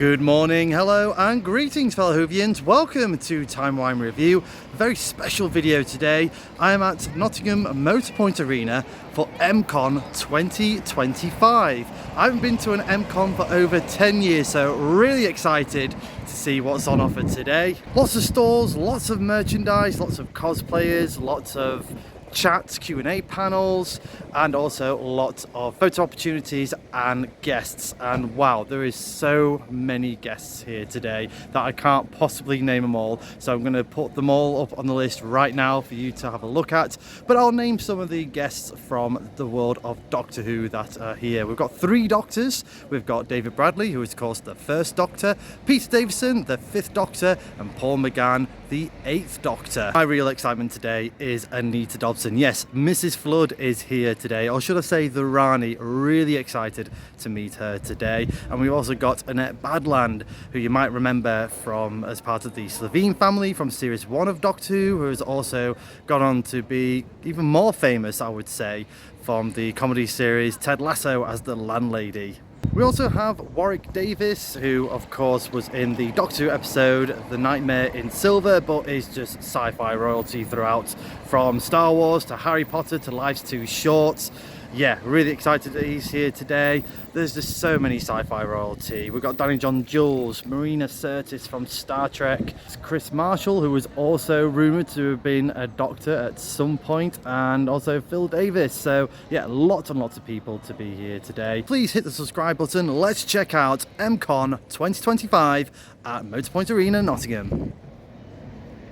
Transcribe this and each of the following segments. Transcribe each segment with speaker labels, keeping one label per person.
Speaker 1: Good morning, hello and greetings fellow Whovians. Welcome to Timey Wimey Review. A very special video today. I am at Nottingham Motorpoint Arena for MCON 2025. I haven't been to an MCON for over 10 years, so really excited to see what's on offer today. Lots of stalls, lots of merchandise, lots of cosplayers, lots of chats, Q&A panels, and also lots of photo opportunities and guests. And wow, there is so many guests here today that I can't possibly name them all, so I'm going to put them all up on the list right now for you to have a look at. But I'll name some of the guests from the world of Doctor Who that are here. We've got 3 Doctors. We've got David Bradley, who is of course the 1st Doctor, Peter Davison, the 5th Doctor, and Paul McGann, the 8th Doctor. My real excitement today is Anita Dobson. Yes, Mrs. Flood is here today, or should I say the Rani. Really excited to meet her today. And we've also got Annette Badland, who you might remember from as part of the Slevene family from series 1 of Doctor Who has also gone on to be even more famous, I would say, from the comedy series Ted Lasso as the landlady. We also have Warwick Davis, who of course was in the Doctor Who episode The Nightmare in Silver, but is just sci-fi royalty throughout, from Star Wars to Harry Potter to Life's Too Short. Yeah, really excited that he's here today. There's just so many sci-fi royalty. We've got Danny John Jules, Marina Sirtis from Star Trek, Chris Marshall, who was also rumoured to have been a Doctor at some point, and also Phil Davis. So yeah, lots and lots of people to be here today. Please hit the subscribe button. Let's check out MCON 2025 at Motorpoint Arena, Nottingham.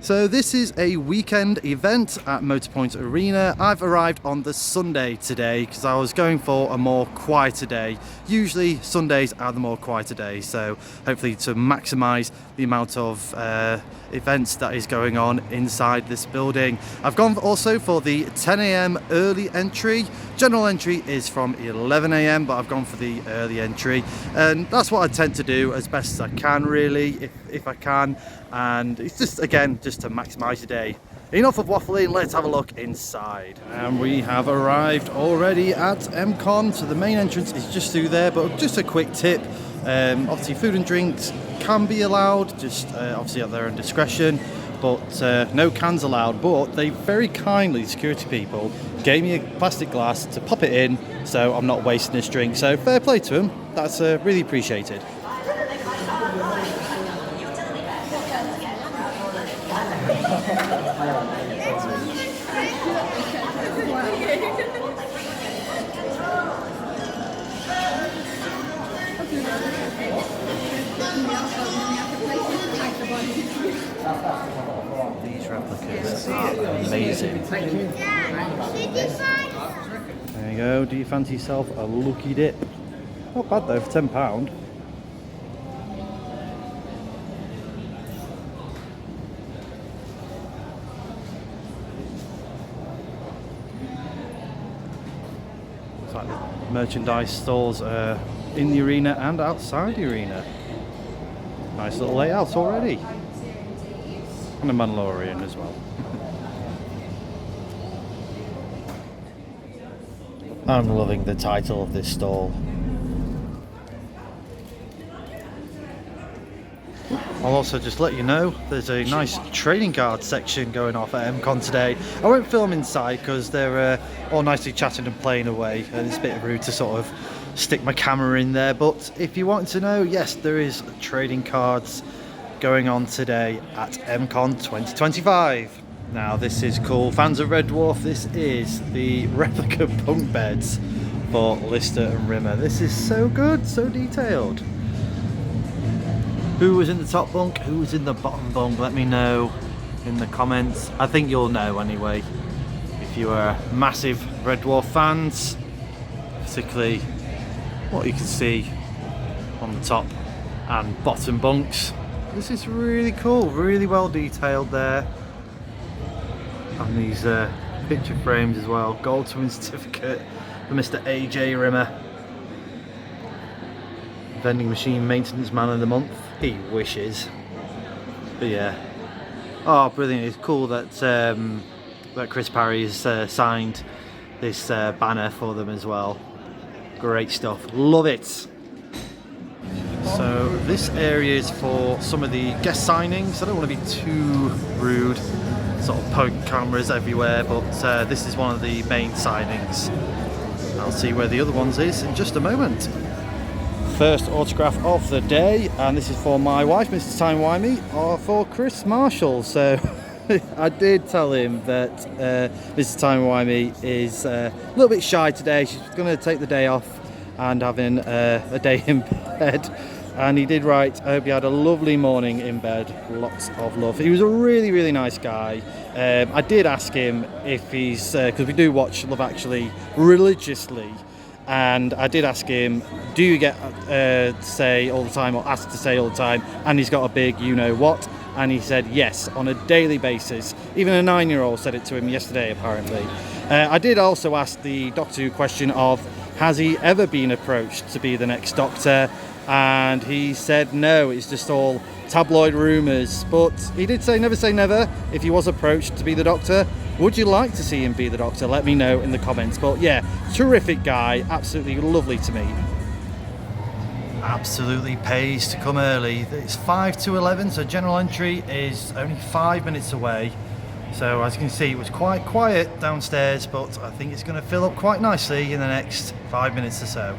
Speaker 1: So this is a weekend event at Motorpoint Arena. I've arrived on the Sunday today because I was going for a more quieter day. Usually Sundays are the more quieter days, so hopefully to maximise the amount of events that is going on inside this building. I've gone also for the 10 AM early entry. General entry is from 11 AM, but I've gone for the early entry, and that's what I tend to do as best as I can, really, if I can. And it's just, again, just to maximise the day. Enough of waffling, let's have a look inside. And we have arrived already at MCON, so the main entrance is just through there, but just a quick tip. Obviously food and drinks can be allowed, just obviously at their own discretion, but no cans allowed. But they very kindly, security people, gave me a plastic glass to pop it in, so I'm not wasting this drink. So fair play to them, that's really appreciated. These replicas are amazing. There you go, do you fancy yourself a lucky dip? Not bad though, for £10. It's like the merchandise stores in the arena and outside the arena. Nice little layout already. And a Mandalorian as well. I'm loving the title of this stall. I'll also just let you know there's a nice trading card section going off at MCON today. I won't film inside because they're all nicely chatting and playing away, and it's a bit rude to sort of stick my camera in there. But if you want to know, yes, there is trading cards going on today at MCON 2025. Now this is cool. Fans of Red Dwarf, this is the replica bunk beds for Lister and Rimmer. This is so good, so detailed. Who was in the top bunk? Who was in the bottom bunk? Let me know in the comments. I think you'll know anyway. If you are massive Red Dwarf fans, particularly what you can see on the top and bottom bunks. This is really cool, really well detailed there. And these picture frames as well. Gold Twin certificate for Mr. AJ Rimmer. Vending machine maintenance man of the month. He wishes. But yeah. Oh, brilliant. It's cool that that Chris Parry has signed this banner for them as well. Great stuff. Love it. So this area is for some of the guest signings. I don't want to be too rude, sort of poke cameras everywhere, but this is one of the main signings. I'll see where the other ones is in just a moment. First autograph of the day, and this is for my wife, Mrs. Timey Wimey, or for Chris Marshall. So I did tell him that Mrs. Timey Wimey is a little bit shy today. She's going to take the day off and having a day in bed. And he did write, I hope you had a lovely morning in bed, lots of love. He was a really, really nice guy. I did ask him if he's, because we do watch Love Actually religiously, and I did ask him, do you get to say all the time, or asked to say all the time? And he's got a big you-know-what. And he said yes, on a daily basis. Even a 9-year-old said it to him yesterday, apparently. I did also ask the Doctor Who question of, has he ever been approached to be the next Doctor? And he said no, it's just all tabloid rumours. But he did say never if he was approached to be the Doctor. Would you like to see him be the Doctor? Let me know in the comments. But yeah, terrific guy, absolutely lovely to meet. Absolutely pays to come early. It's 5 to 11, so general entry is only 5 minutes away. So as you can see, it was quite quiet downstairs, but I think it's going to fill up quite nicely in the next 5 minutes or so.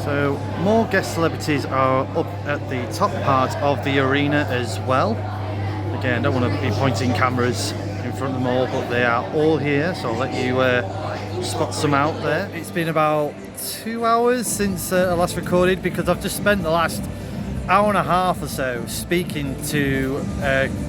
Speaker 1: So more guest celebrities are up at the top part of the arena as well. Again, I don't want to be pointing cameras in front of them all, but they are all here, so I'll let you spot some out there. It's been about 2 hours since I last recorded, because I've just spent the last hour and a half or so speaking to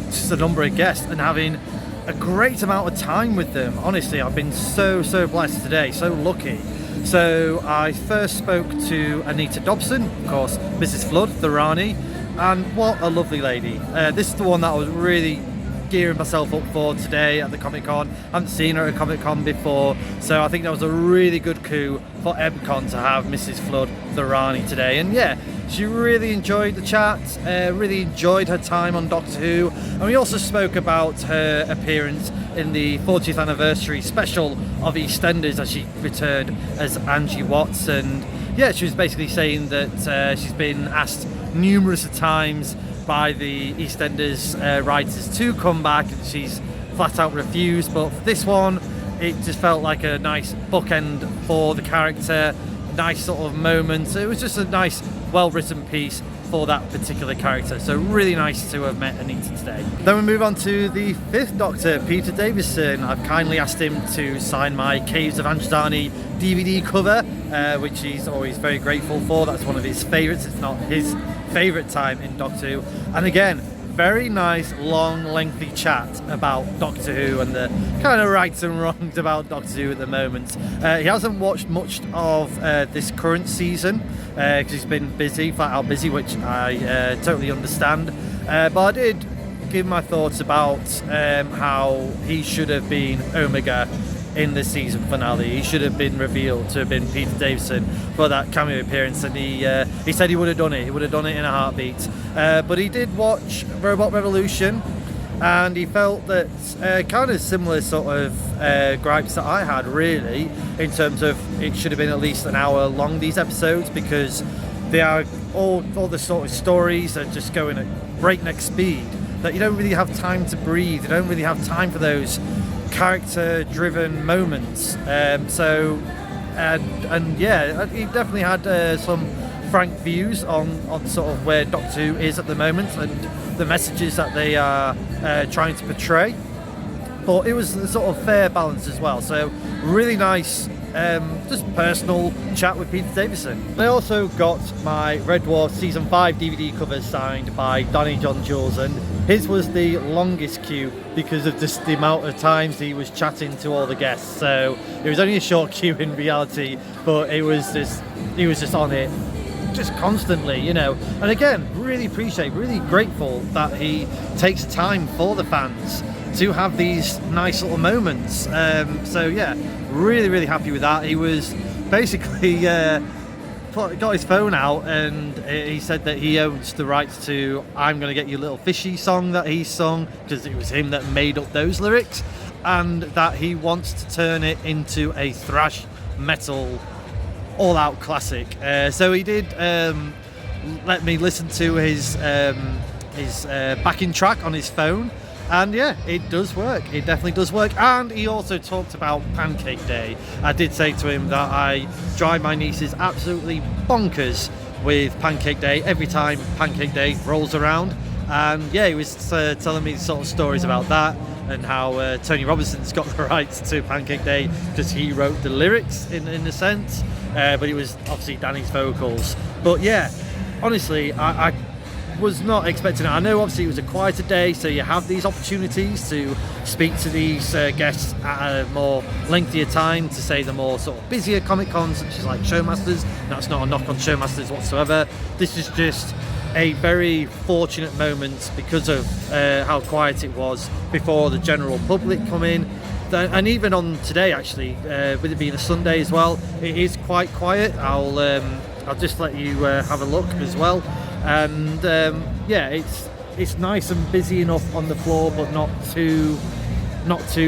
Speaker 1: just a number of guests and having a great amount of time with them. Honestly, I've been so blessed today, so lucky. So I first spoke to Anita Dobson, of course, Mrs. Flood, the Rani, and what a lovely lady. This is the one that I was really gearing myself up for today at the Comic-Con. I haven't seen her at a Comic-Con before, so I think that was a really good coup for MCON to have Mrs. Flood, the Rani, today. And yeah, she really enjoyed the chat, really enjoyed her time on Doctor Who, and we also spoke about her appearance in the 40th anniversary special of EastEnders as she returned as Angie Watts. And yeah, she was basically saying that she's been asked numerous times by the EastEnders writers to come back, and she's flat out refused. But for this one, it just felt like a nice bookend for the character, nice sort of moment. It was just a nice, well-written piece for that particular character. So really nice to have met Anita today. Then we move on to the 5th Doctor, Peter Davison. I've kindly asked him to sign my Caves of Anjadani DVD cover, which he's always very grateful for. That's one of his favourites, if not his favourite time in Doctor Who. And again, very nice, long, lengthy chat about Doctor Who and the kind of rights and wrongs about Doctor Who at the moment. He hasn't watched much of this current season because he's been busy, flat out busy, which I totally understand. But I did give my thoughts about how he should have been Omega in the season finale. He should have been revealed to have been Peter Davison for that cameo appearance, and he said he would have done it. He would have done it in a heartbeat. But he did watch Robot Revolution, and he felt that kind of similar sort of gripes that I had, really, in terms of it should have been at least an hour long, these episodes, because they are all the sort of stories are just going at breakneck speed, that you don't really have time to breathe. You don't really have time for those character-driven moments. And yeah, he definitely had some frank views on sort of where Doctor Who is at the moment and the messages that they are trying to portray. But it was a sort of fair balance as well. So really nice, just personal chat with Peter Davison. I also got my Red Dwarf Season 5 DVD cover signed by Danny John Jules, and his was the longest queue because of just the amount of times he was chatting to all the guests. So it was only a short queue in reality, but he was just on it just constantly, you know. And again, really grateful that he takes time for the fans to have these nice little moments. So yeah, really happy with that. He was basically got his phone out and he said that he owns the rights to I'm Gonna Get You Little Fishy song that he sung, because it was him that made up those lyrics, and that he wants to turn it into a thrash metal all-out classic. So he did let me listen to his backing track on his phone. And yeah, it does work. It definitely does work. And he also talked about Pancake Day. I did say to him that I drive my nieces absolutely bonkers with Pancake Day every time Pancake Day rolls around. And yeah, he was telling me sort of stories about that and how Tony Robinson's got the rights to Pancake Day because he wrote the lyrics in a sense. But it was obviously Danny's vocals. But yeah, honestly, I was not expecting it. I know obviously it was a quieter day, so you have these opportunities to speak to these guests at a more lengthier time, to say the more sort of busier Comic Cons, such as like Showmasters. That's not a knock on Showmasters whatsoever. This is just a very fortunate moment because of how quiet it was before the general public come in. And even on today, actually, with it being a Sunday as well, it is quite quiet. I'll just let you have a look as well. And yeah, it's nice and busy enough on the floor, but not too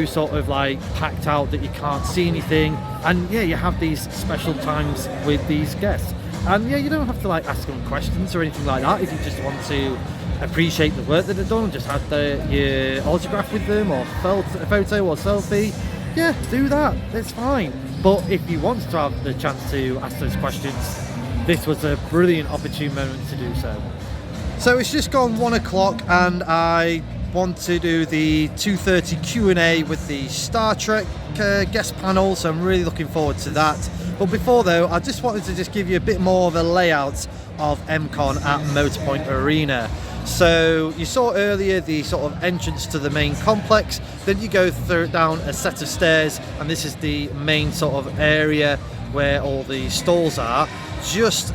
Speaker 1: sort of like packed out that you can't see anything. And yeah, you have these special times with these guests. And yeah, you don't have to like ask them questions or anything like that if you just want to appreciate the work that they've done, just have your autograph with them or a photo or selfie. Yeah, do that, it's fine. But if you want to have the chance to ask those questions, this was a brilliant opportune moment to do so. So it's just gone 1 o'clock and I want to do the 2:30 Q&A with the Star Trek guest panel, so I'm really looking forward to that. But before though, I just wanted to just give you a bit more of a layout of MCON at Motorpoint Arena. So you saw earlier the sort of entrance to the main complex, then you go down a set of stairs, and this is the main sort of area where all the stalls are. Just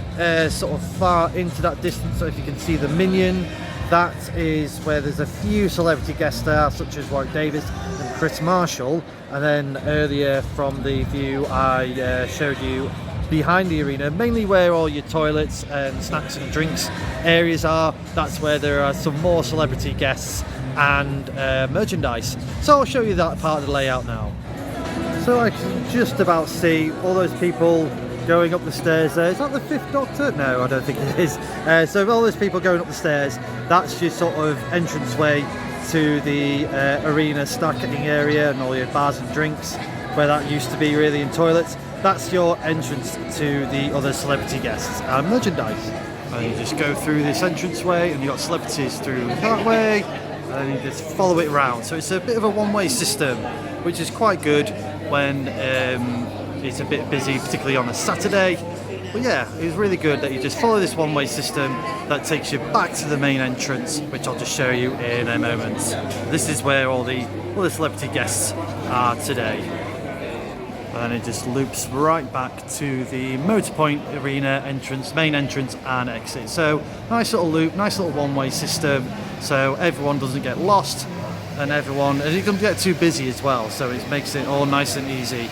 Speaker 1: sort of far into that distance, so if you can see the Minion, that is where there's a few celebrity guests there, such as Warwick Davis and Chris Marshall. And then earlier from the view I showed you behind the arena, mainly where all your toilets and snacks and drinks areas are, that's where there are some more celebrity guests and merchandise. So I'll show you that part of the layout now. So I can just about see all those people going up the stairs there. Is that the Fifth Doctor? No, I don't think it is. So all those people going up the stairs, that's your sort of entranceway to the arena stacking area and all your bars and drinks, where that used to be really in toilets. That's your entrance to the other celebrity guests and merchandise. And you just go through this entranceway and you've got celebrities through that way, and then you just follow it around. So it's a bit of a one-way system, which is quite good when it's a bit busy, particularly on a Saturday. But yeah, it was really good that you just follow this one-way system that takes you back to the main entrance, which I'll just show you in a moment. This is where all the celebrity guests are today. And it just loops right back to the Motorpoint Arena entrance, main entrance and exit. So nice little loop, nice little one-way system, so everyone doesn't get lost, and it doesn't get too busy as well, so it makes it all nice and easy.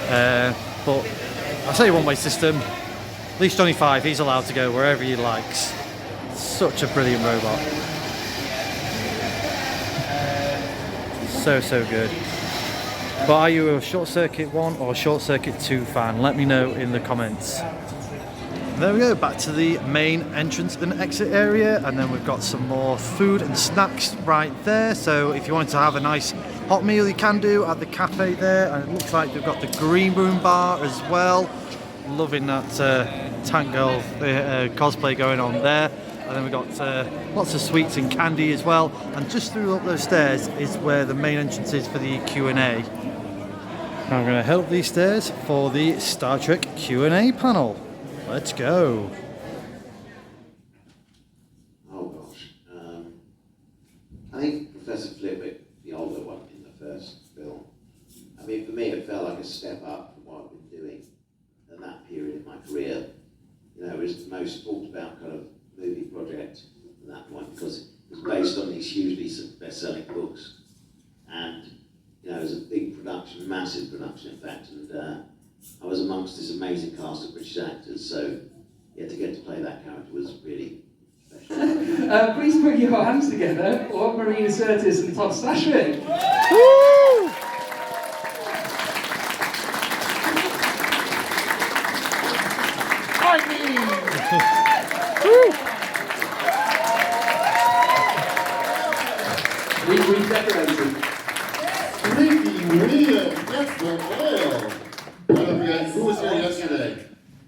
Speaker 1: But I say one-way system, at least Johnny 5, he's allowed to go wherever he likes. Such a brilliant robot. So good. But are you a Short Circuit 1 or Short Circuit 2 fan? Let me know in the comments. There we go, back to the main entrance and exit area, and then we've got some more food and snacks right there. So if you wanted to have a nice hot meal, you can do at the cafe there. And it looks like they've got the Green Room bar as well. Loving that Tank Girl cosplay going on there. And then we've got lots of sweets and candy as well. And just through up those stairs is where the main entrance is for the Q&A. Now I'm going to head up these stairs for the Star Trek Q&A panel. Let's go.
Speaker 2: Oh gosh. I think Professor Flitwick, the older one in the first film, I mean, for me it felt like a step up from what I've been doing at that period in my career. You know, it was the most talked about kind of movie project at that point, because it was based on these hugely best-selling books. And, you know, it was a big production, massive production in fact, and I was amongst this amazing cast of British actors, so yeah, to get to play that character was really special.
Speaker 3: Please put your hands together for Marina Sirtis and Todd Stashwick.
Speaker 1: Woo! I mean! Woo!
Speaker 3: Redecorated.
Speaker 4: Freaky weird, that's the oil. I don't know if you guys, who was here yesterday?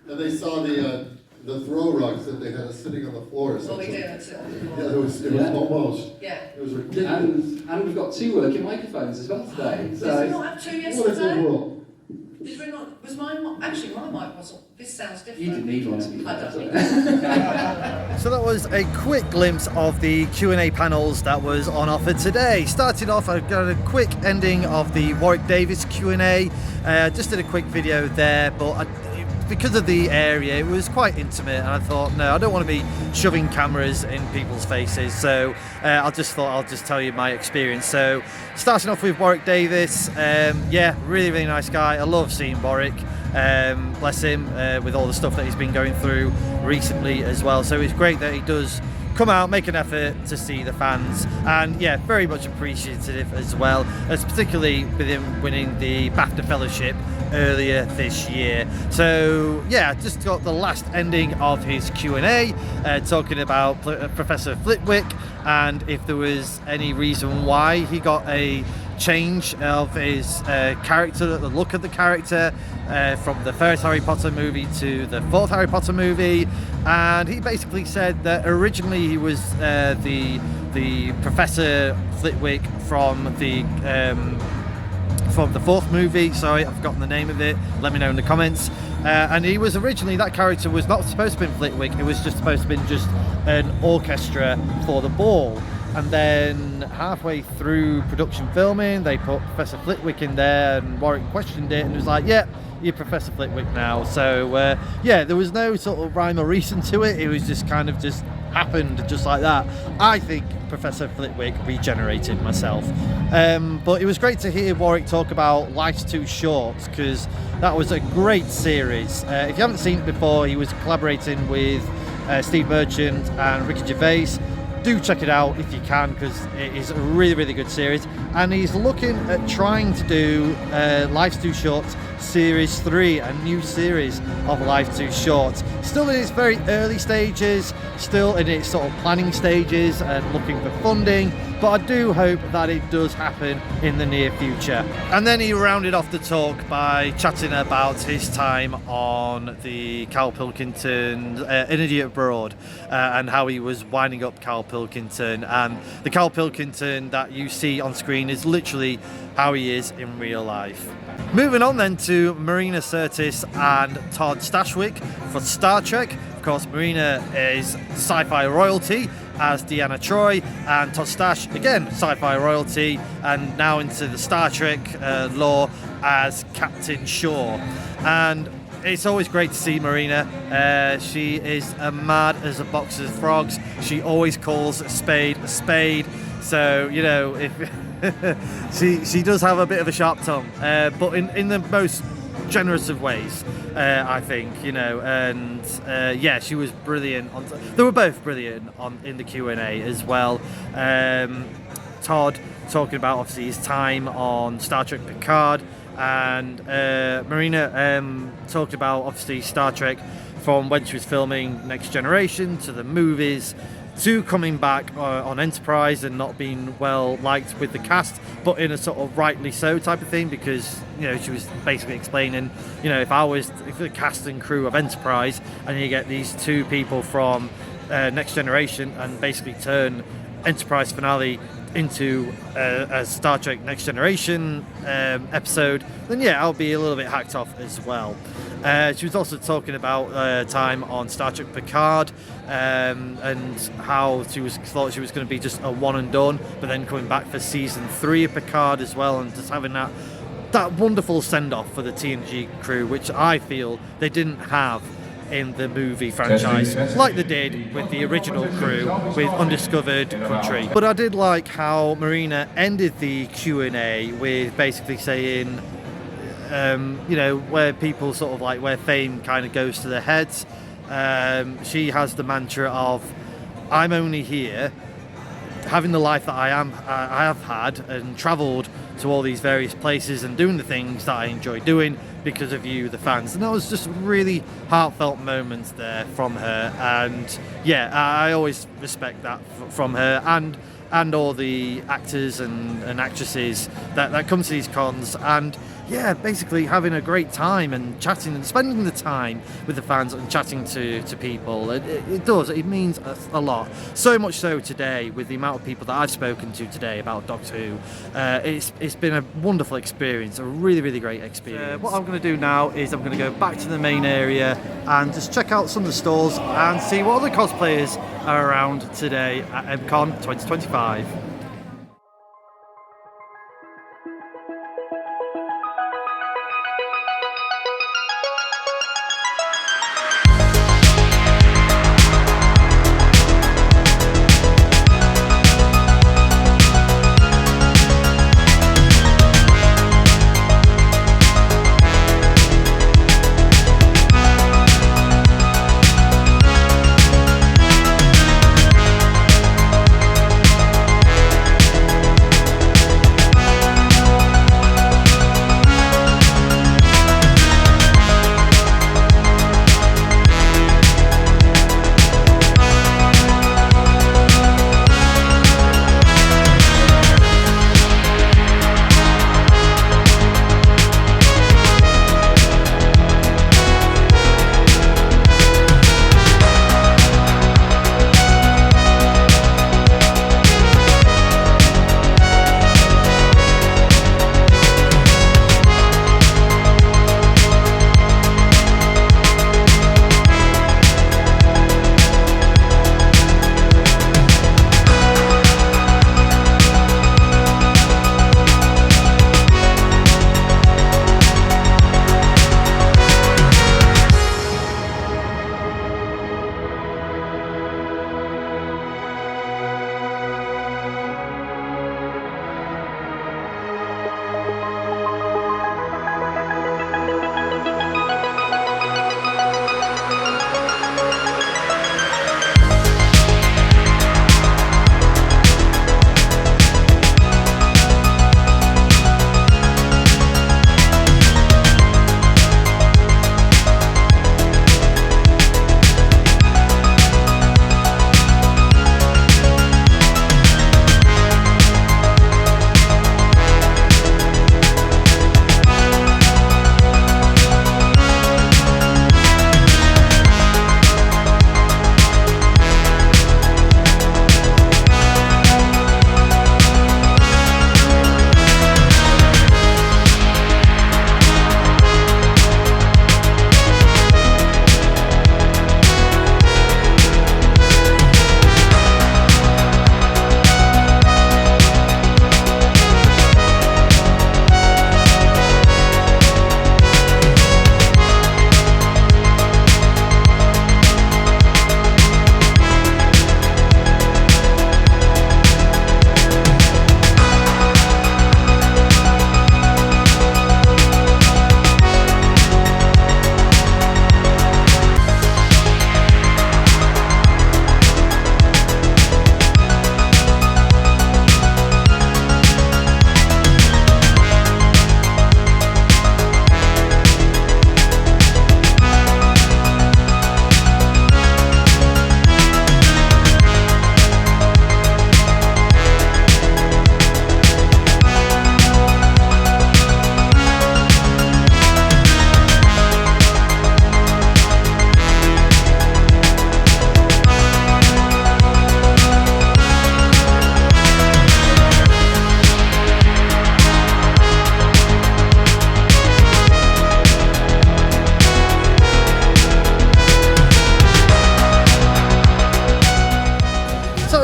Speaker 4: And they saw the throw rugs that they had sitting on the floor or
Speaker 5: Well,
Speaker 4: something.
Speaker 5: we do it too.
Speaker 4: Yeah, it was almost,
Speaker 5: Yeah.
Speaker 4: it was ridiculous.
Speaker 3: And we've got 2 working microphones as well today.
Speaker 5: Did we
Speaker 3: So
Speaker 5: not have 2
Speaker 4: What a good
Speaker 5: yesterday?
Speaker 4: world.
Speaker 5: Did we not? Was mine? Actually, my mic wasn't. This sounds different.
Speaker 3: you didn't need one to be
Speaker 5: I don't
Speaker 3: fair.
Speaker 5: need
Speaker 1: So that was a quick glimpse of the Q&A panels that was on offer today. Started off, I got a quick ending of the Warwick Davis Q&A. Just did a quick video there, but because of the area, it was quite intimate, and I thought, no, I don't want to be shoving cameras in people's faces, so I just thought I'll just tell you my experience. So starting off with Warwick Davis, yeah, really nice guy. I love seeing Warwick. Bless him, with all the stuff that he's been going through recently as well. So it's great that he does come out, make an effort to see the fans, and yeah, very much appreciative as well, as particularly with him winning the BAFTA Fellowship earlier this year. So yeah, just got the last ending of his Q&A, talking about Professor Flitwick, and if there was any reason why he got a change of his character, the look of the character, from the first Harry Potter movie to the fourth Harry Potter movie. And he basically said that originally he was the Professor Flitwick from the fourth movie. Sorry, I've forgotten the name of it. Let me know in the comments. And he was originally, that character was not supposed to be Flitwick. It was just supposed to be just an orchestra for the ball. And then halfway through production filming, they put Professor Flitwick in there, and Warwick questioned it and was like, yeah, you're Professor Flitwick now. So yeah, there was no sort of rhyme or reason to it. It was just kind of just happened just like that. I think Professor Flitwick regenerated myself. But it was great to hear Warwick talk about Life's Too Short, because that was a great series. If you haven't seen it before, he was collaborating with Steve Merchant and Ricky Gervais. Do check it out if you can, because it is a really good series, and he's looking at trying to do Life's Too Short Series 3, a new series of Life Too Short. Still in its very early stages, still in its sort of planning stages and looking for funding, but I do hope that it does happen in the near future. And then he rounded off the talk by chatting about his time on the Carl Pilkington An Idiot Abroad, and how he was winding up Carl Pilkington, and the Carl Pilkington that you see on screen is literally how he is in real life. Moving on then to Marina Sirtis and Todd Stashwick for Star Trek. Of course, Marina is sci-fi royalty as Deanna Troi, and Todd Stash, again, sci-fi royalty, and now into the Star Trek lore as Captain Shaw. And it's always great to see Marina. She is mad as a box of frogs. She always calls a spade a spade. So, you know, if she does have a bit of a sharp tongue, but in the most generous of ways, I think, you know. And yeah, she was brilliant. They were both brilliant in the Q&A as well. Todd talking about obviously his time on Star Trek Picard, and Marina talked about obviously Star Trek from when she was filming Next Generation to the movies, to coming back on Enterprise and not being well liked with the cast, but in a sort of rightly so type of thing, because, you know, she was basically explaining, you know, if the cast and crew of Enterprise, and you get these two people from Next Generation and basically turn Enterprise finale into a Star Trek Next Generation episode, then yeah, I'll be a little bit hacked off as well. She was also talking about time on Star Trek Picard, and how she thought she was going to be just a one and done, but then coming back for season 3 of Picard as well, and just having that wonderful send-off for the TNG crew, which I feel they didn't have in the movie franchise like they did with the original crew with Undiscovered Country. But I did like how Marina ended the Q&A with basically saying, you know, where people sort of like, where fame kind of goes to their heads, she has the mantra of, I'm only here having the life that I have had and travelled to all these various places and doing the things that I enjoy doing because of you, the fans. And that was just a really heartfelt moment there from her. And yeah, I always respect that from her and all the actors and actresses that come to these cons, and yeah, basically having a great time and chatting and spending the time with the fans and chatting to people. It means a lot. So much so today, with the amount of people that I've spoken to today about Doctor Who, it's been a wonderful experience, a really, really great experience. What I'm going to do now is I'm going to go back to the main area and just check out some of the stalls and see what other cosplayers are around today at MCON 2025.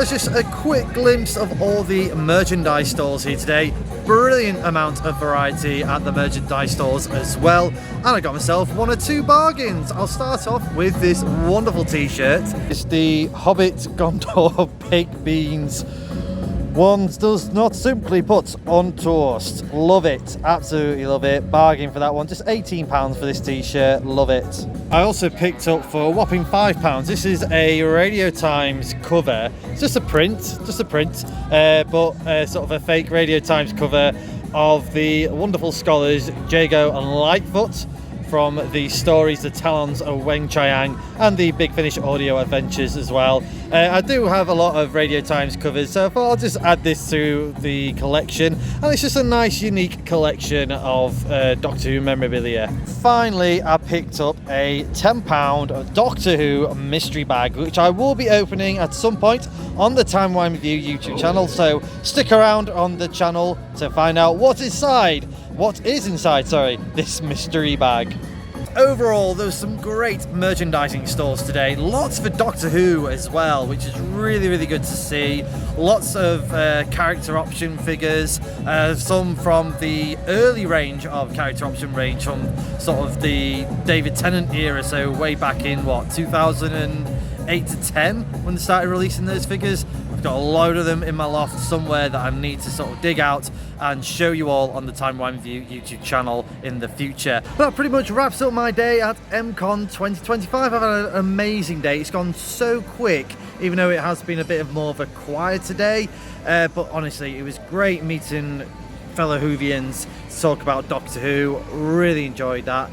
Speaker 1: Just a quick glimpse of all the merchandise stalls here today. Brilliant amount of variety at the merchandise stores as well, and I got myself one or two bargains. I'll start off with this wonderful t-shirt. It's the Hobbit Gondor baked beans. One does not simply put on toast. Love it, absolutely love it. Bargain for that one, just £18 for this t-shirt, love it. I also picked up for a whopping £5. This is a Radio Times cover. It's just a print, but sort of a fake Radio Times cover of the wonderful scholars Jago and Lightfoot. from the stories, the Talons of Weng Chiang, and the Big Finish audio adventures as well. I do have a lot of Radio Times covers, so I thought I'll just add this to the collection, and it's just a nice unique collection of Doctor Who memorabilia. Finally, I picked up a £10 Doctor Who mystery bag, which I will be opening at some point on the Timey Wimey Review YouTube channel, so stick around on the channel to find out what is inside this mystery bag. Overall, there was some great merchandising stores today. Lots for Doctor Who as well, which is really good to see. Lots of character option figures, some from the early range of character option range, from sort of the David Tennant era, so way back in, what, 2008 to 10 when they started releasing those figures. I've got a load of them in my loft somewhere that I need to sort of dig out and show you all on the Timey Wimey Review YouTube channel in the future. But that pretty much wraps up my day at MCON 2025. I've had an amazing day. It's gone so quick, even though it has been a bit of more of a quieter day. But honestly, it was great meeting fellow Whovians to talk about Doctor Who. Really enjoyed that.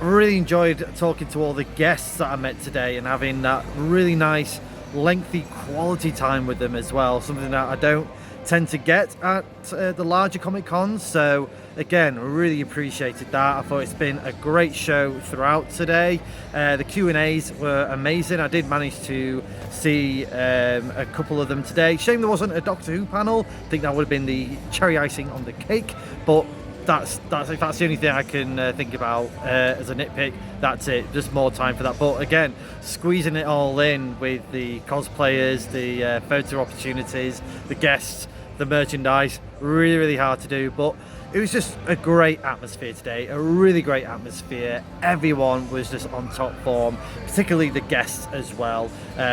Speaker 1: Really enjoyed talking to all the guests that I met today and having that really nice, lengthy quality time with them as well, something that I don't tend to get at the larger Comic Cons. So again, really appreciated that. I thought it's been a great show throughout today. The Q&As were amazing. I did manage to see a couple of them today. Shame there wasn't a Doctor Who panel. I think that would have been the cherry icing on the cake, but that's the only thing I can think about as a nitpick. That's it, just more time for that. But again, squeezing it all in with the cosplayers, the photo opportunities, the guests, the merchandise, really hard to do, but it was just a great atmosphere today, a really great atmosphere. Everyone was just on top form, particularly the guests as well,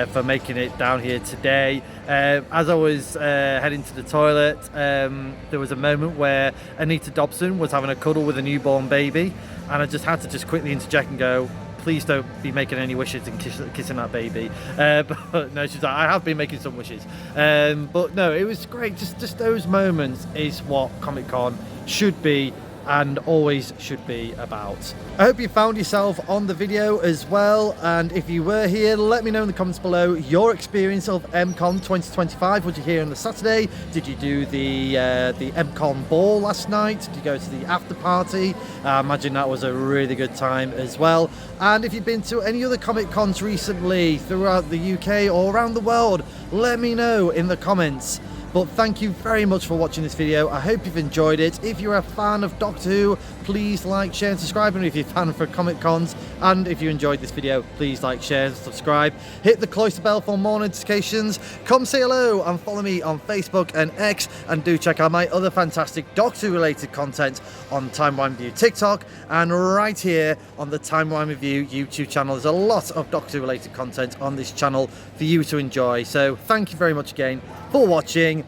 Speaker 1: for making it down here today. As I was heading to the toilet, there was a moment where Anita Dobson was having a cuddle with a newborn baby, and I just had to quickly interject and go, please don't be making any wishes and kissing that baby. But no, she's like, I have been making some wishes. But no, it was great. Just those moments is what Comic Con should be and always should be about. I hope you found yourself on the video as well, and if you were here, let me know in the comments below your experience of MCON 2025. Was you here on the Saturday? Did you do the MCON ball last night? Did you go to the after party? I imagine that was a really good time as well. And if you've been to any other Comic Cons recently throughout the UK or around the world, let me know in the comments. But thank you very much for watching this video. I hope you've enjoyed it. If you're a fan of Doctor Who, please like, share and subscribe. And if you're a fan for Comic Cons, and if you enjoyed this video, please like, share and subscribe. Hit the cloister bell for more notifications. Come say hello and follow me on Facebook and X. And do check out my other fantastic Doctor Who related content on Timey Wimey Review TikTok and right here on the Timey Wimey Review YouTube channel. There's a lot of Doctor Who related content on this channel for you to enjoy. So thank you very much again for watching.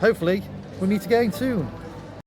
Speaker 1: Hopefully we'll meet again soon.